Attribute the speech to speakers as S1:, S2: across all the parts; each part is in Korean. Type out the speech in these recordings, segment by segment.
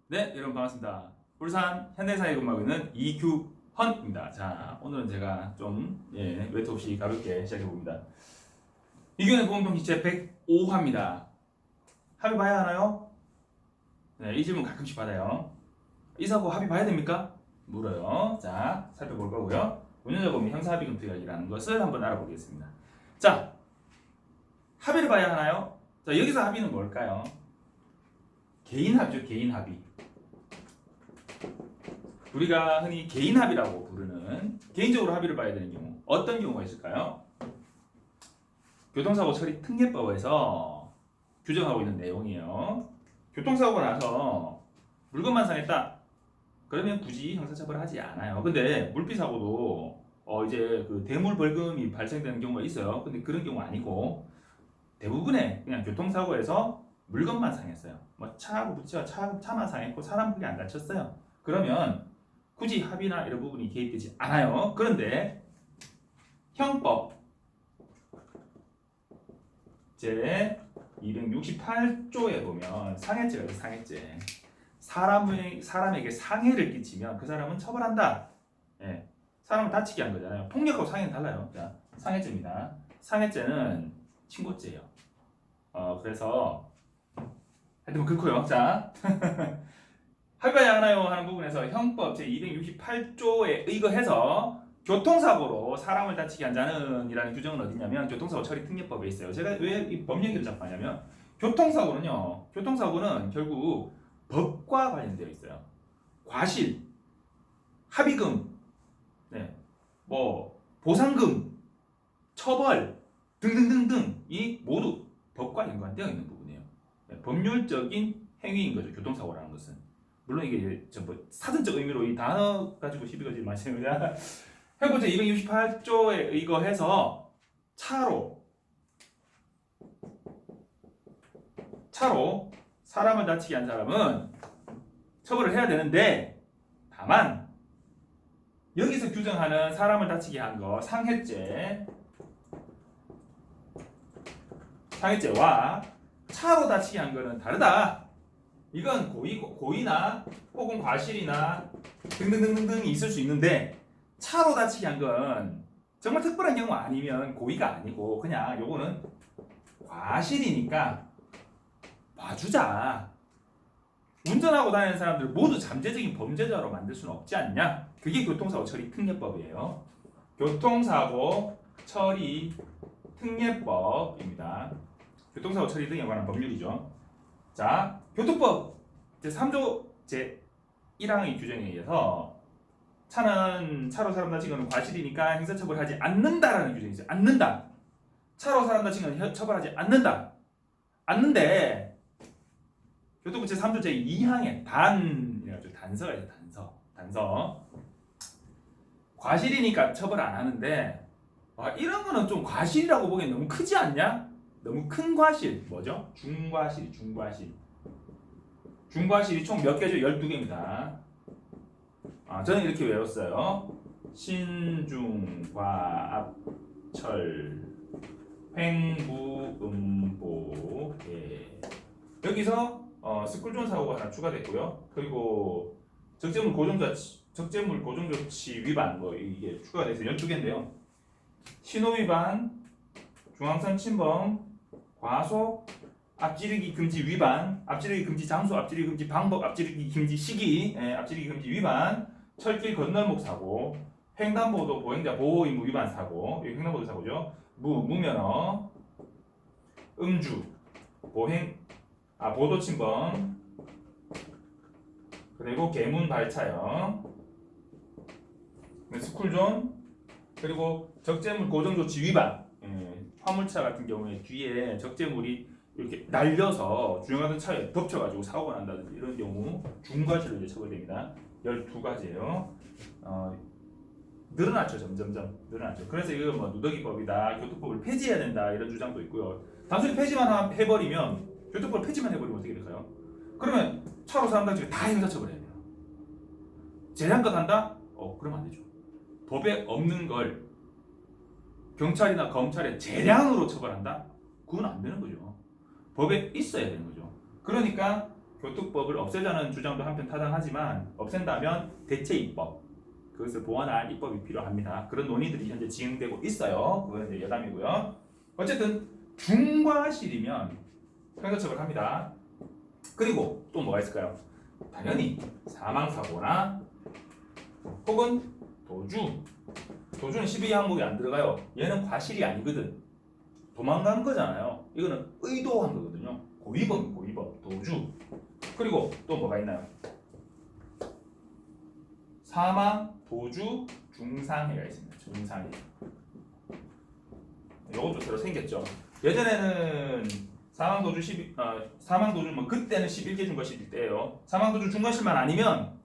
S1: 네, 여러분 반갑습니다. 울산 현대사에 근무하고 있는 이규헌입니다. 자, 오늘은 제가 좀 외투 없이 가볍게 시작해 봅니다. 이규헌의 보험병 제 105화입니다. 합의 봐야 하나요? 네, 이 질문 가끔씩 받아요. 이 사고 합의 봐야 됩니까? 물어요. 자, 살펴볼 거고요. 운전자범위 형사합의금투약이라는 것을 한번 알아보겠습니다. 자, 합의를 봐야 하나요? 자, 여기서 합의는 뭘까요? 개인 합의죠, 개인 합의. 우리가 흔히 개인 합의라고 부르는 개인적으로 합의를 봐야 되는 경우 어떤 경우가 있을까요? 교통사고 처리 특례법에서 규정하고 있는 내용이에요. 교통사고가 나서 물건만 상했다. 그러면 굳이 형사처벌을 하지 않아요. 근데 물피사고도 이제 그 대물 벌금이 발생되는 경우가 있어요. 근데 그런 경우 아니고 대부분의 그냥 교통사고에서 물건만 상했어요. 뭐 차하고 부딪혀 차만 상했고 사람 크게 안 다쳤어요. 그러면 굳이 합의나 이런 부분이 개입되지 않아요. 그런데 형법 제 268조에 보면 상해죄가 있어요. 상해죄. 사람에게 상해를 끼치면 그 사람은 처벌한다. 예. 사람을 다치게 한 거잖아요. 폭력하고 상해는 달라요. 자, 상해죄입니다. 상해죄는 친고죄예요. 그래서 하여튼 뭐 그렇고요. 자. 합의해야 하나요? 하는 부분에서 형법 제268조에 의거해서 교통사고로 사람을 다치게 한 자는 이라는 규정은 어디냐면 교통사고 처리 특례법에 있어요. 제가 왜 이 법 얘기를 자꾸 하냐면 교통사고는 결국 법과 관련되어 있어요. 과실, 합의금, 뭐 보상금, 처벌 등등등등 이 모두 법과 연관되어 있는 부분이에요. 법률적인 행위인 거죠. 교통사고라는 것은. 물론 이게 뭐 사전적 의미로 이 단어 가지고 시비 걸지 마시면 형법 제268조에 의거해서 차로 사람을 다치게 한 사람은 처벌을 해야 되는데 다만 여기서 규정하는 사람을 다치게 한 거 상해죄와 차로 다치게 한 거는 다르다. 이건 고의나 혹은 과실이나 등등등등등이 있을 수 있는데 차로 다치게 한 건 정말 특별한 경우 아니면 고의가 아니고 그냥 요거는 과실이니까 봐주자. 운전하고 다니는 사람들 모두 잠재적인 범죄자로 만들 수는 없지 않냐? 그게 교통사고 처리 특례법이에요. 교통사고 처리 특례법입니다. 교통사고 처리 등에 관한 법률이죠. 자, 교통법 제3조 제1항의 규정에 의해서 차로 사람 다친 것은 과실이니까 형사처벌하지 않는다라는 규정이 있어요. 않는다. 차로 사람 다친 것은 처벌하지 않는다. 않는데 교통법 제3조 제2항에 단이라고 단서가 있어요. 단서. 과실이니까 처벌 안 하는데 이런 거는 좀 과실이라고 보기엔 너무 크지 않냐? 너무 큰 과실 뭐죠? 중과실이 총 몇 개죠? 12개입니다. 저는 이렇게 외웠어요. 신중과압철 횡무음보 여기서 스쿨존 사고가 하나 추가됐고요. 그리고 적재물 고정조치 위반 이게 추가가 돼서 12개인데요. 신호위반, 중앙선 침범, 과속, 앞지르기 금지 위반, 앞지르기 금지 장소, 앞지르기 금지 방법, 앞지르기 금지 시기, 앞지르기 금지 위반, 철길 건널목 사고, 횡단보도 보행자 보호 의무 위반 사고, 이거 횡단보도 사고죠. 무면허, 음주, 보도 침범, 그리고 계문 발차형, 스쿨존, 그리고 적재물 고정조치 위반. 화물차 같은 경우에 뒤에 적재물이 이렇게 날려서 주행하던 차에 덮쳐가지고 사고가 난다든지 이런 경우 중과실로 이제 처벌됩니다. 12가지예요. 늘어났죠. 점점점 늘어났죠. 그래서 이거 뭐 누더기법이다, 교통법을 폐지해야 된다 이런 주장도 있고요. 단순히 폐지만 해버리면 교통법을 폐지만 해버리면 어떻게 될까요? 그러면 차로 사람 다치고 다 형사처벌해야 돼요. 재량껏 한다? 그러면 안 되죠. 법에 없는 걸 경찰이나 검찰에 재량으로 처벌한다? 그건 안 되는 거죠. 법에 있어야 되는 거죠. 그러니까 교특법을 없애자는 주장도 한편 타당하지만 없앤다면 대체 입법 그것을 보완할 입법이 필요합니다. 그런 논의들이 현재 진행되고 있어요. 그건 이제 여담이고요. 어쨌든 중과 실이면 형사처벌합니다. 그리고 또 뭐가 있을까요? 당연히 사망사고나 혹은 도주는 12항목에 안 들어가요. 얘는 과실이 아니거든. 도망간 거잖아요. 이거는 의도한 거거든요. 고의범, 도주. 그리고 또 뭐가 있나요? 사망, 도주, 중상해가 있습니다. 중상해. 이것도 새로 생겼죠. 예전에는 사망도주 뭐 그때는 11개 중과 11대예요. 사망도주 중과실만 아니면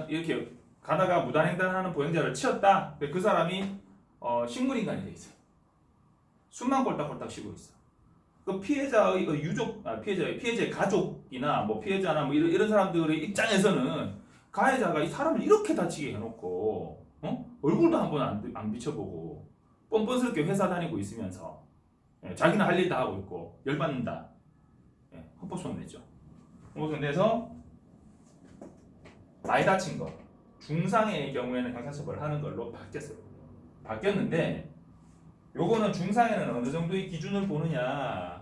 S1: 이렇게 가다가 무단횡단하는 보행자를 치었다. 그 사람이 식물인간이 돼 있어요. 숨만 꼴딱꼴딱 쉬고 있어. 그 피해자의 피해자의 가족이나 뭐 피해자나 뭐 이런 사람들의 입장에서는 가해자가 이 사람을 이렇게 다치게 해놓고 얼굴도 한 번 안 비춰보고 뻔뻔스럽게 회사 다니고 있으면서 자기는 할 일 다 하고 있고 열받는다. 헌법소송 냈죠. 헌법소송 내서 많이 다친 거 중상해의 경우에는 형사처벌을 하는 걸로 바뀌었어요. 바뀌었는데 요거는 중상해는 어느 정도의 기준을 보느냐.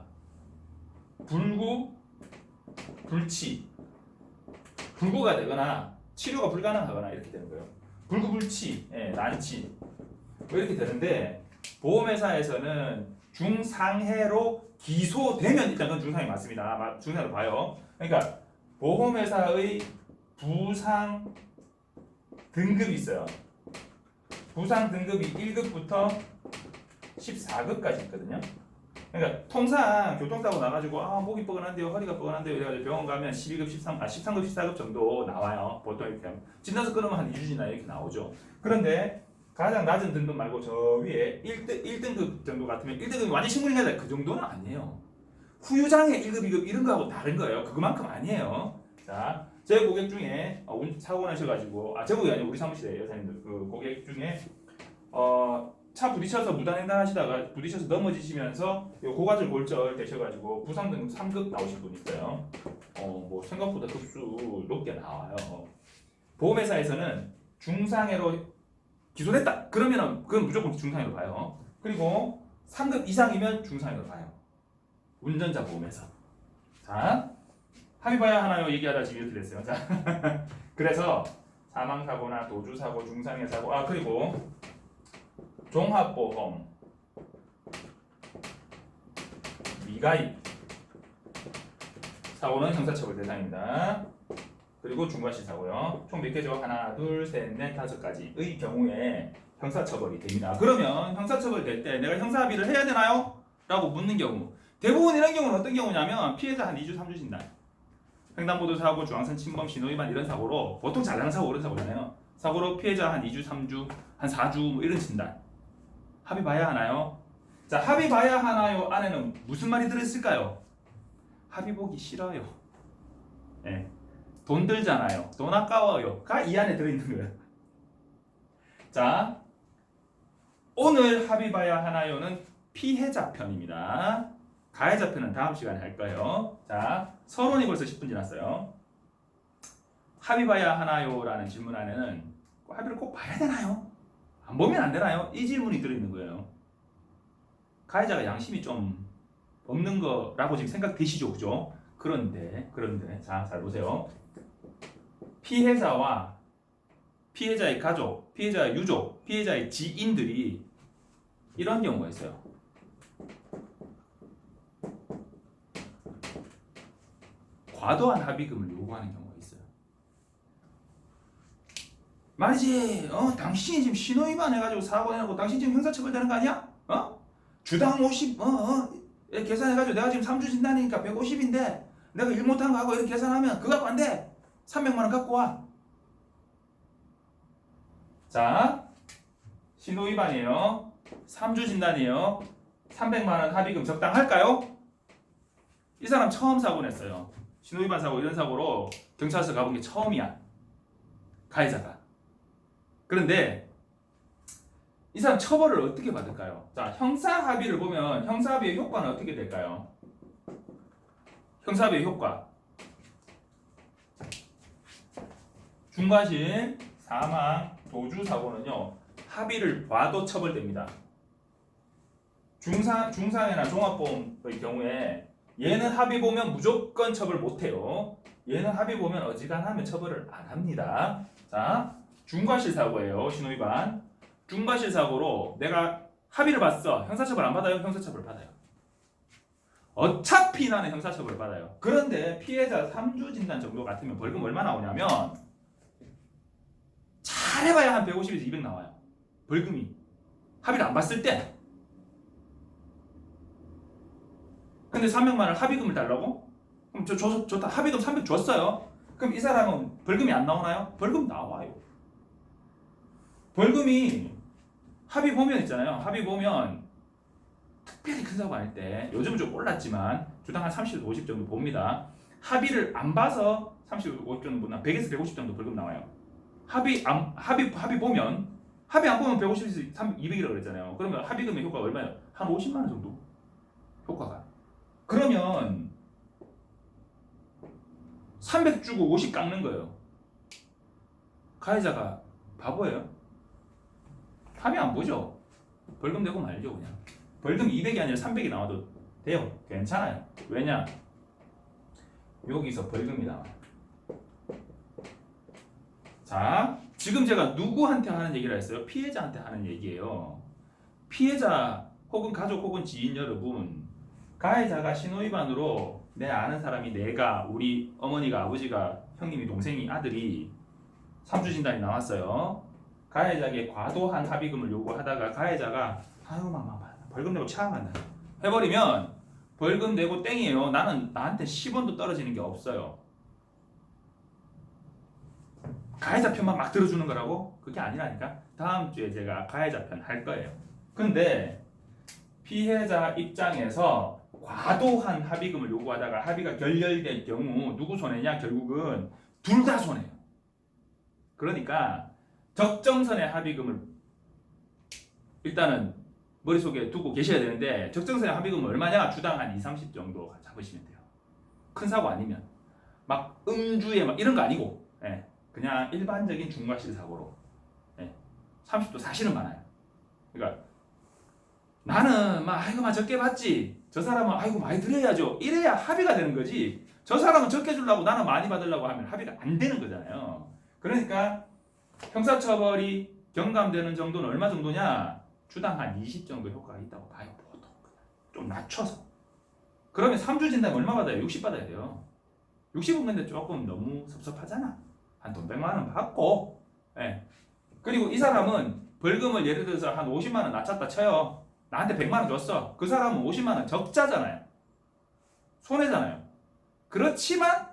S1: 불구, 불치, 불구가 되거나 치료가 불가능하거나 이렇게 되는 거예요. 불구, 불치, 난치 뭐 이렇게 되는데 보험회사에서는 중상해로 기소되면 일단 그건 중상해 맞습니다. 중상해로 봐요. 그러니까 보험회사의 부상 등급이 있어요. 부상 등급이 1급부터 14급까지 있거든요. 그러니까 통상 교통사고 나가지고 목이 뻐근한데요, 허리가 뻐근한데요 이래가지고 병원 가면 12급, 13급, 14급 정도 나와요. 보통 이렇게 하면 진단서 끊으면 한 2주 지나 이렇게 나오죠. 그런데 가장 낮은 등급 말고 저 위에 1등급 정도 같으면 1등급이 완전 식물인간이다 그 정도는 아니에요. 후유장애 1급, 2급 이런 거하고 다른 거예요. 그만큼 아니에요. 자, 제 고객 중에 사고 나셔가지고 제 고객이 아니고 우리 사무실에 여사님들 그 고객 중에 차 부딪혀서 무단횡단 하시다가 부딪혀서 넘어지시면서 고관절 골절 되셔가지고 부상 등급 3급 나오신 분 있어요. 뭐 생각보다 급수 높게 나와요. 보험회사에서는 중상해로 기소됐다. 그러면은 그건 무조건 중상해로 봐요. 그리고 3급 이상이면 중상해로 봐요. 운전자 보험회사. 자, 합의 봐야 하나요? 얘기하다 지금 이렇게 됐어요. 자, 그래서 사망사고나 도주사고, 중상해 사고, 그리고 종합보험, 미가입 사고는 형사처벌 대상입니다. 그리고 중과실 사고요. 총 몇 개죠? 하나, 둘, 셋, 넷, 다섯 가지의 경우에 형사처벌이 됩니다. 그러면 형사처벌 될 때 내가 형사합의를 해야 되나요? 라고 묻는 경우 대부분 이런 경우는 어떤 경우냐면 피해자 한 2주, 3주 진단 횡단보도 사고, 중앙선 침범, 신호위반 이런 사고로 보통 잘나는 사고, 이런 사고잖아요. 사고로 피해자 한 2주, 3주, 한 4주 뭐 이런 진단 합의 봐야 하나요? 자, 합의 봐야 하나요? 안에는 무슨 말이 들어있을까요? 합의 보기 싫어요. 네. 돈 들잖아요. 돈 아까워요가 이 안에 들어있는 거예요. 자, 오늘 합의 봐야 하나요는 피해자 편입니다. 가해자 편은 다음 시간에 할 거예요. 자, 서론이 벌써 10분 지났어요. 합의 봐야 하나요라는 질문 안에는 합의를 꼭 봐야 되나요? 안 보면 안 되나요? 이 질문이 들어있는 거예요. 가해자가 양심이 좀 없는 거라고 지금 생각되시죠, 그죠? 그런데 자, 잘 보세요. 피해자와 피해자의 가족, 피해자의 유족, 피해자의 지인들이 이런 경우가 있어요. 과도한 합의금을 요구하는 경우가 있어요. 말이지, 당신이 지금 신호위반 해가지고 사고 내고 당신 지금 형사처벌 되는 거 아니야? 주당 50, 계산해가지고 내가 지금 3주 진단이니까 150인데 내가 일 못한 거 하고 이렇게 계산하면 그거 갖고 안 돼. 300만 원 갖고 와. 자, 신호위반이에요. 3주 진단이에요. 300만 원 합의금 적당할까요? 이 사람 처음 사고 냈어요. 신호위반 사고 이런 사고로 경찰서 가본 게 처음이야. 가해자가. 그런데 이 사람 처벌을 어떻게 받을까요? 자, 형사합의를 보면 형사합의의 효과는 어떻게 될까요? 형사합의의 효과. 중과실, 사망, 도주 사고는요 합의를 봐도 처벌됩니다. 중상해나 종합보험의 경우에 얘는 합의 보면 무조건 처벌 못해요. 얘는 합의 보면 어지간하면 처벌을 안 합니다. 자, 중과실 사고예요. 신호위반. 중과실 사고로 내가 합의를 봤어. 형사처벌 안 받아요? 형사처벌 받아요. 어차피 나는 형사처벌을 받아요. 그런데 피해자 3주 진단 정도 같으면 벌금 얼마 나오냐면 잘해봐야 한 150에서 200 나와요. 벌금이. 합의를 안 봤을 때. 근데 300만 원 합의금을 달라고? 그럼 좋다. 합의금 300 줬어요. 그럼 이 사람은 벌금이 안 나오나요? 벌금 나와요. 벌금이 합의 보면 있잖아요. 합의 보면 특별히 큰 사고 아닐 때 요즘은 좀 올랐지만 주당 한 30에서 50 정도 봅니다. 합의를 안 봐서 30, 50 정도 보나 100에서 150 정도 벌금 나와요. 합의 보면 합의 안 보면 150에서 200이라고 그랬잖아요. 그러면 합의금의 효과가 얼마예요? 한 50만 원 정도 효과가. 그러면 300 주고 50 깎는 거예요. 가해자가 바보예요. 합의 안 보죠. 벌금 내고 말죠 그냥. 벌금 200이 아니라 300이 나와도 돼요. 괜찮아요. 왜냐? 여기서 벌금이 나와요. 자, 지금 제가 누구한테 하는 얘기를 했어요? 피해자한테 하는 얘기예요. 피해자 혹은 가족 혹은 지인 여러분, 가해자가 신호위반으로 내 아는 사람이 내가 우리 어머니가 아버지가 형님이 동생이 아들이 3주 진단이 나왔어요. 가해자에게 과도한 합의금을 요구하다가 가해자가 아유 마마 벌금 내고 차안간다 해버리면 벌금 내고 땡이에요. 나한테 10원도 떨어지는 게 없어요. 가해자 편만 막 들어주는 거라고? 그게 아니라니까. 다음 주에 제가 가해자 편 할 거예요. 근데 피해자 입장에서 과도한 합의금을 요구하다가 합의가 결렬될 경우 누구 손해냐? 결국은 둘 다 손해요. 그러니까 적정선의 합의금을 일단은 머릿속에 두고 계셔야 되는데 적정선의 합의금은 얼마냐? 주당 한 2, 30 정도 잡으시면 돼요. 큰 사고 아니면 막 음주에 막 이런 거 아니고 그냥 일반적인 중과실 사고로 30도 사실은 많아요. 그러니까 나는 막 아이고 막 적게 받지 저 사람은 아이고 많이 드려야죠 이래야 합의가 되는 거지. 저 사람은 적게 주려고 나는 많이 받으려고 하면 합의가 안 되는 거잖아요. 그러니까 형사처벌이 경감되는 정도는 얼마 정도냐? 주당 한 20 정도 효과가 있다고 봐요. 보통 좀 낮춰서. 그러면 3주 진단면 얼마 받아요? 60 받아야 돼요. 60은 근데 조금 너무 섭섭하잖아. 한 돈 100만 원 받고 그리고 이 사람은 벌금을 예를 들어서 한 50만 원 낮췄다 쳐요. 나한테 100만 원 줬어. 그 사람은 50만 원 적자잖아요. 손해잖아요. 그렇지만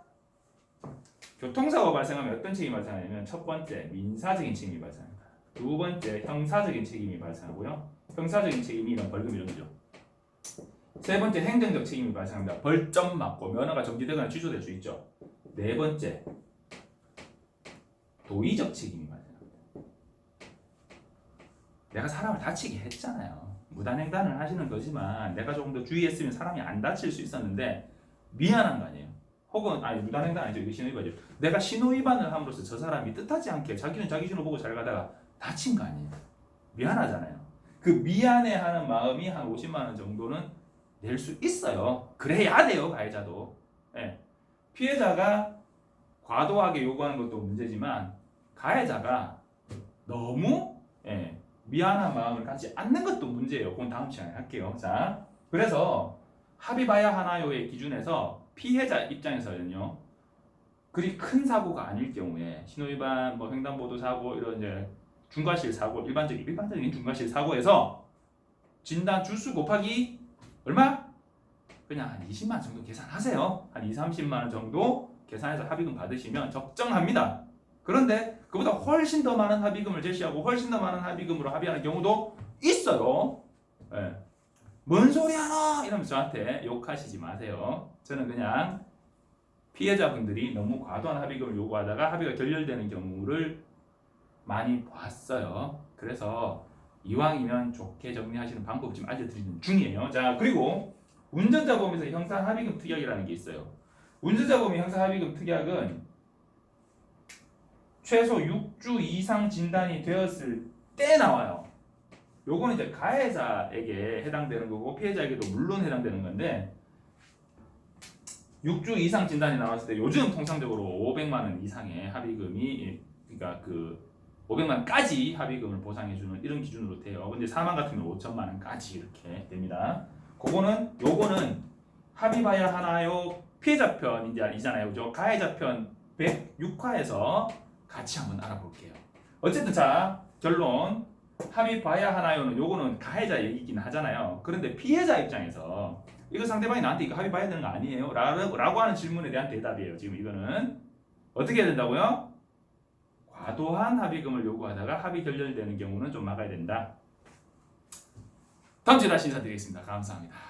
S1: 교통사고 발생하면 어떤 책임이 발생하냐면 첫 번째 민사적인 책임이 발생합니다. 두 번째 형사적인 책임이 발생하고요. 형사적인 책임이 이런 벌금 이런 거죠. 세 번째 행정적 책임이 발생합니다. 벌점 맞고 면허가 정지되거나 취소될 수 있죠. 네 번째 도의적 책임이 발생합니다. 내가 사람을 다치게 했잖아요. 무단횡단을 하시는 거지만 내가 조금 더 주의했으면 사람이 안 다칠 수 있었는데 미안한 거 아니에요. 혹은 무단횡단 아니죠. 이거 신호위반이죠. 내가 신호위반을 함으로써 저 사람이 뜻하지 않게 자기는 자기 신호 보고 잘 가다가 다친 거 아니에요. 미안하잖아요. 그 미안해하는 마음이 한 50만 원 정도는 낼 수 있어요. 그래야 돼요. 가해자도. 피해자가 과도하게 요구하는 것도 문제지만 가해자가 너무 미안한 마음을 갖지 않는 것도 문제예요. 그건 다음 시간에 할게요. 자, 그래서 합의 봐야 하나요의 기준에서 피해자 입장에서는요. 그리 큰 사고가 아닐 경우에 신호위반, 뭐 횡단보도 사고 이런 이제 중과실 사고 일반적인 중과실 사고에서 진단 주수 곱하기 얼마? 그냥 한 20만 원 정도 계산하세요. 한 2, 30만 원 정도 계산해서 합의금 받으시면 적정합니다. 그런데 그보다 훨씬 더 많은 합의금을 제시하고 훨씬 더 많은 합의금으로 합의하는 경우도 있어요. 뭔 소리 하나 이러면서 저한테 욕하시지 마세요. 저는 그냥 피해자분들이 너무 과도한 합의금을 요구하다가 합의가 결렬되는 경우를 많이 봤어요. 그래서 이왕이면 좋게 정리하시는 방법 좀 알려드리는 중이에요. 자, 그리고 운전자 보험에서 형사 합의금 특약이라는 게 있어요. 운전자 보험 형사 합의금 특약은 최소 6주 이상 진단이 되었을 때 나와요. 요거는 이제 가해자에게 해당되는 거고 피해자에게도 물론 해당되는 건데 6주 이상 진단이 나왔을 때 요즘 통상적으로 500만 원 이상의 합의금이 그러니까 그 500만 원까지 합의금을 보상해주는 이런 기준으로 돼요. 근데 사망 같으면 5천만 원까지 이렇게 됩니다. 요거는 합의 봐야 하나요? 피해자 편이잖아요, 그죠? 가해자 편 106화에서 같이 한번 알아볼게요. 어쨌든 자 결론 합의 봐야 하나요는 요거는 가해자 얘기긴 하잖아요. 그런데 피해자 입장에서 이거 상대방이 나한테 이거 합의 봐야 되는 거 아니에요? 라고 하는 질문에 대한 대답이에요. 지금 이거는 어떻게 해야 된다고요? 과도한 합의금을 요구하다가 합의 결렬되는 경우는 좀 막아야 된다. 다음 주에 다시 인사드리겠습니다. 감사합니다.